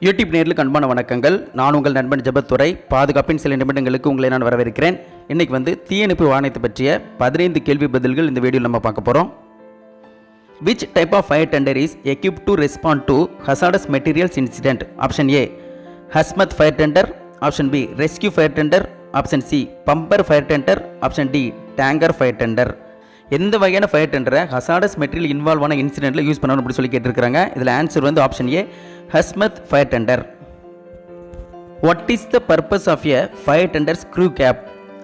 YouTube நேர்களுக்கு அன்பான வணக்கங்கள். நான் உங்கள் நண்பன் ஜெபத்துரை. பாதுகாப்பின் சில நிமிடங்களுக்கு உங்களை நான் வரவேற்கிறேன். இன்றைக்கி தீயணைப்பு வாகனத்தை பற்றிய 15 கேள்வி பதில்கள் இந்த வீடியோவில் நம்ம பார்க்க போகிறோம். Which type of fire tender is equipped to respond to hazardous materials incident? Option A, hazmat fire tender. Option B, rescue fire tender. Option C, pumper fire tender. Option D, tanker fire tender. எந்த வகையான fire டெண்டரை hazardous material involve ஆன இன்சிடென்ட்டில் use பண்ணணும் அப்படி சொல்லி கேட்டிருக்காங்க. இதில் answer option A, hazmat fire tender. What is the purpose of a fire tenders crew cab?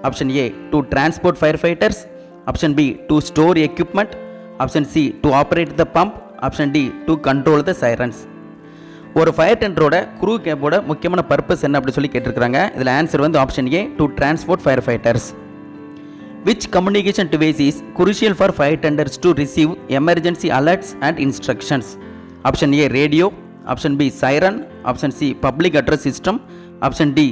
Option A, to transport firefighters. Option B, to store equipment. Option C, to operate the pump. Option D, to control the sirens. ஒரு fire டெண்டரோட crew கேப்போட முக்கியமான purpose என்ன அப்படி சொல்லி கேட்டிருக்காங்க. இதில் answer option A, to transport fire fighters. Which communication device is crucial for fire tenders to receive emergency alerts and instructions? Option A, radio. Option B, siren. Option C, public address system. Option D,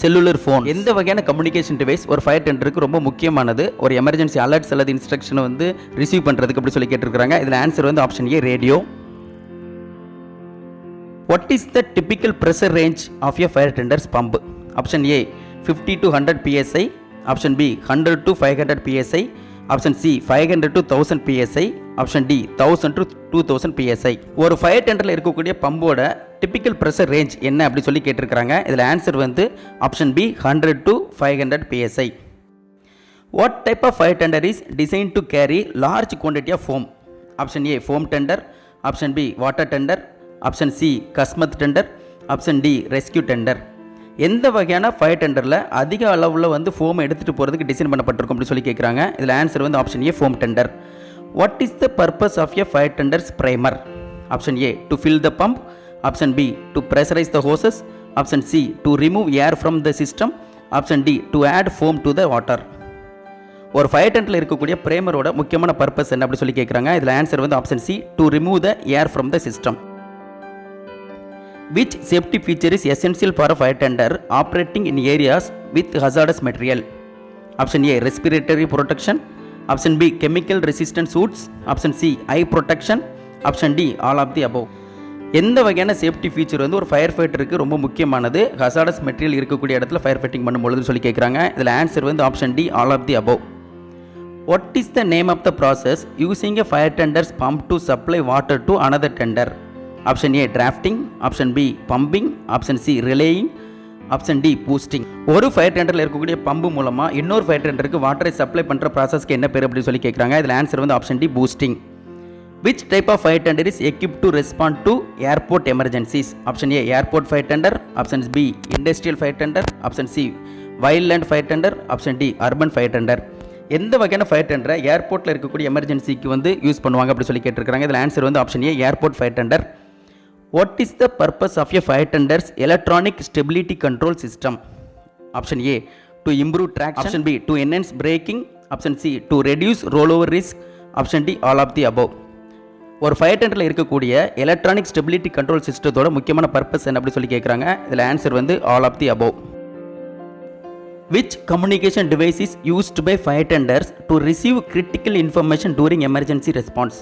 cellular phone. எந்த வகையான communication device ஒரு fire டெண்டருக்கு ரொம்ப முக்கியமானது ஒரு emergency alerts அல்லது இன்ஸ்ட்ரக்ஷனை receive பண்ணுறதுக்கு அப்படி சொல்லி கேட்டிருக்காங்க. இதில் answer option A, radio. What is the typical pressure range of a fire tender's pump? Option A, 50 to 100 psi. Option B, 100 to 500 psi. Option C, 500 to 1000 psi. Option D, 1000 to 2000 psi. ஒரு fire டெண்டரில் இருக்கக்கூடிய பம்போட typical pressure range என்ன அப்படி சொல்லி கேட்டிருக்காங்க. இதில் answer option B, 100 to 500 psi. What type of fire tender is designed to carry large quantity of foam? Option A, foam tender. Option B, water tender. Option C, Kasmat tender. Option D, rescue tender. எந்த வகையான fire டெண்டரில் அதிக அளவில் ஃபோமை எடுத்துகிட்டு போகிறதுக்கு design பண்ணப்பட்டிருக்கும் அப்படி சொல்லி கேட்குறாங்க. இதில் answer option A, foam tender. What is the purpose of a fire tenders primer? Option A, to fill the pump. Option B, to pressurise the hoses. Option C, to remove air from the system. Option D, to add foam to the water. ஒரு fire டெண்டரில் இருக்கக்கூடிய ப்ரைமரோட முக்கியமான purpose என்ன அப்படி சொல்லி கேட்குறாங்க. இதில் answer option C, to remove the air from the system. Which safety feature is essential for a fire tender operating in areas with hazardous material? Option A, respiratory protection. Option B, chemical resistant suits. Option C, eye protection. Option D, all of the above. எந்த வகையான safety feature ஒரு fire ஃபைட்டருக்கு ரொம்ப முக்கியமானது hazardous material இருக்கக்கூடிய இடத்துல fire fighting பண்ணும்பொழுதுன்னு சொல்லி கேட்குறாங்க. இதில் answer option D, all of the above. What is the name of the process using a fire tenders pump to supply water to another tender? Option A, drafting. Option B, pumping. Option C, relaying. Option D, boosting. ஒரு fire டெண்டரில் இருக்கக்கூடிய pump மூலமாக இன்னொரு fire டெண்டருக்கு வாட்டரை supply பண்ணுற ப்ராசஸ்க்கு என்ன பேர் அப்படின்னு சொல்லி கேட்குறாங்க. இதில் answer option D, boosting. Which type of fire tender is equipped to respond to airport emergencies? Option A, airport fire tender. Option B, industrial fire tender. Option C, wildland fire tender. Option D, urban fire tender. எந்த வகையான fire டெண்டரை ஏர்போர்ட்டில் இருக்கக்கூடிய எமர்ஜென்சிக்கு use பண்ணுவாங்க அப்படி சொல்லி கேட்டிருக்காங்க. இதில் answer option A, airport fire tender. What is the purpose of a fire tender's electronic stability control system? Option A, to improve traction. Option B, to enhance braking. Option C, to reduce rollover risk. Option D, all of the above. ஒரு fire டெண்டரில் இருக்கக்கூடிய electronic stability control சிஸ்டத்தோட முக்கியமான purpose என்ன அப்படி சொல்லி கேட்குறாங்க. இதில் answer all of the above. Which communication device is used by fire tenders to receive critical information during emergency response?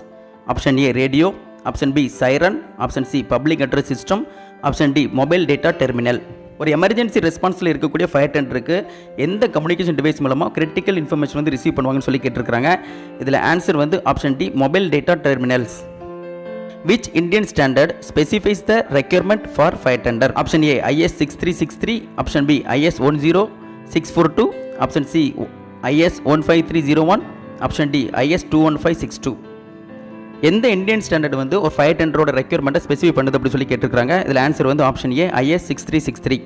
Option A, radio. Option B, siren. Option C, public address system. Option D, mobile data terminal. ஒரு emergency ரெஸ்பான்ஸில் இருக்கக்கூடிய fire டெண்டருக்கு எந்த communication device மூலமாக critical information receive பண்ணுவாங்கன்னு சொல்லி கேட்டிருக்காங்க. இதில் answer option D, mobile data terminals. Which Indian standard specifies the requirement for fire tender? Option A, IS 6363. Option B, IS 10642. Option C, IS 15301. Option D, IS 21562. எந்த Indian standard ஒரு fire டெண்டரோட ரெக்யர்மெண்ட்டை specify பண்ணுது அப்படி சொல்லி கேட்டிருக்காங்க. இதில் answer option A, IS 6363.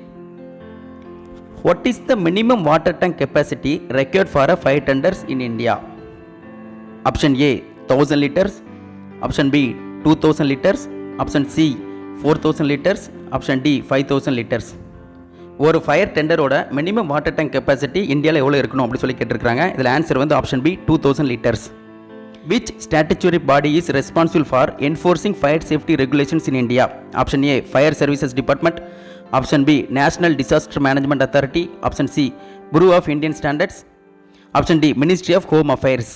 What is the minimum water tank capacity required for a fire tenders in India? Option A, 1000 litres. Option B, 2000 litres. Option C, 4000 litres. Option D, 5000 litres. ஒரு fire டெண்டரோட minimum water tank capacity இந்தியாவில் எவ்வளோ இருக்கணும் அப்படி சொல்லி கேட்டிருக்காங்க. இதில் answer option B, 2000 litres. Which statutory body is responsible for enforcing fire safety regulations in India? Option A, Fire Services Department. Option B, National Disaster Management Authority. Option C, Bureau of Indian Standards. Option D, Ministry of Home Affairs.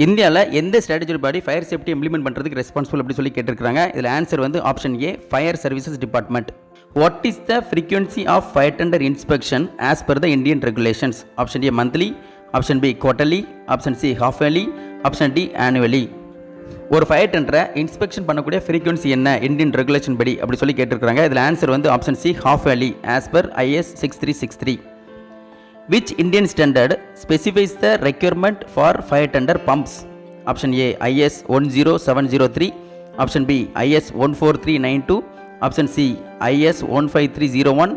இந்தியாவில் எந்த strategy பாடி fire safety implement பண்ணுறதுக்கு responsible அப்படி சொல்லி கேட்டிருக்காங்க. இதில் answer option A, fire services department. What is the frequency of fire tender inspection as per the Indian regulations? Option A monthly, option B quarterly, option C half yearly, option D annually. ஒரு fire டெண்டரை inspection பண்ணக்கூடிய frequency என்ன Indian regulation படி அப்படி சொல்லி கேட்டிருக்காங்க. இதில் answer வந்து option C half yearly as per IS 6363. Which Indian standard specifies the requirement for fire tender pumps? Option A IS 10703, option B IS 14392, option C IS 15301,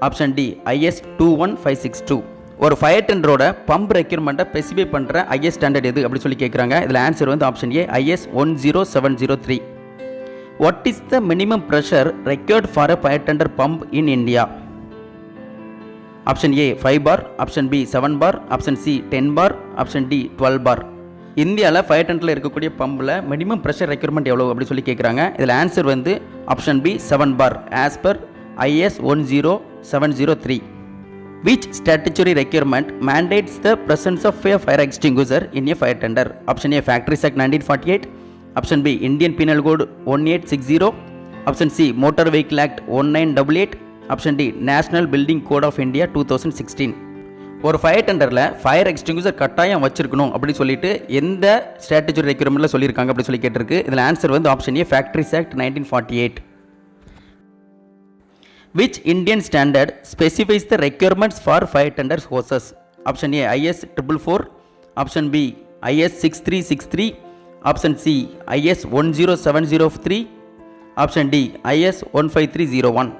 option D IS 21562. ஒரு fire டெண்டரோட pump ரெக்யூர்மெண்ட்டை specify பண்ணுற IS standard எது அப்படி சொல்லி கேட்குறாங்க. இதில் answer வந்து option A IS 10703. What is the minimum pressure required for a fire tender pump in India? Option A 5 bar, option B 7 bar, option C 10 bar, option D 12 bar. இந்தியாவில் fire டெண்டரில் இருக்கக்கூடிய பம்பில் minimum pressure requirement எவ்வளோ அப்படி சொல்லி கேட்குறாங்க. இதில் answer வந்து option B 7 bar as per IS 10703. Which statutory requirement mandates the presence of a fire extinguisher in a fire tender? Option A Factories Act 1948, option B Indian Penal Code 1860, option C Motor Vehicle Act 1988, option D National Building Code of India 2016. ஒரு fire டெண்டரில் fire extinguisher கட்டாயம் வச்சிருக்கணும் அப்படி சொல்லிட்டு எந்த strategy ரெக்யூர்மெண்ட்டில் சொல்லியிருக்காங்க அப்படி சொல்லி கேட்டிருக்கு. இதில் ஆன்சர் வந்து option A factories act 1948. Which Indian standard specifies the requirements for fire tender hoses? Option A IS 444, option B IS 6363, option C IS 10703, option D IS 15301.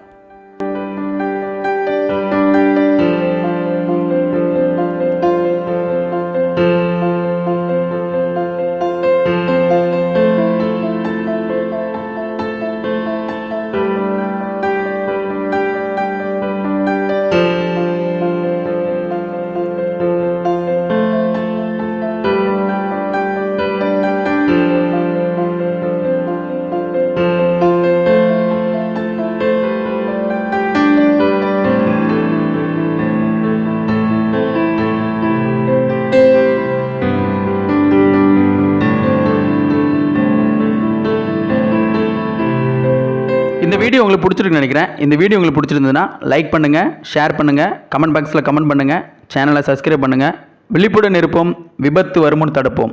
இந்த வீடியோ உங்களுக்கு பிடிச்சிருக்குன்னு நினைக்கிறேன். இந்த வீடியோ உங்களுக்கு பிடிச்சிருந்ததுன்னா லைக் பண்ணுங்கள், ஷேர் பண்ணுங்கள், கமெண்ட் பாக்ஸில் கமெண்ட் பண்ணுங்கள், சேனலை சப்ஸ்கிரைப் பண்ணுங்கள். விழிப்புடன் இருப்போம், விபத்து வருமுன் தடுப்போம்.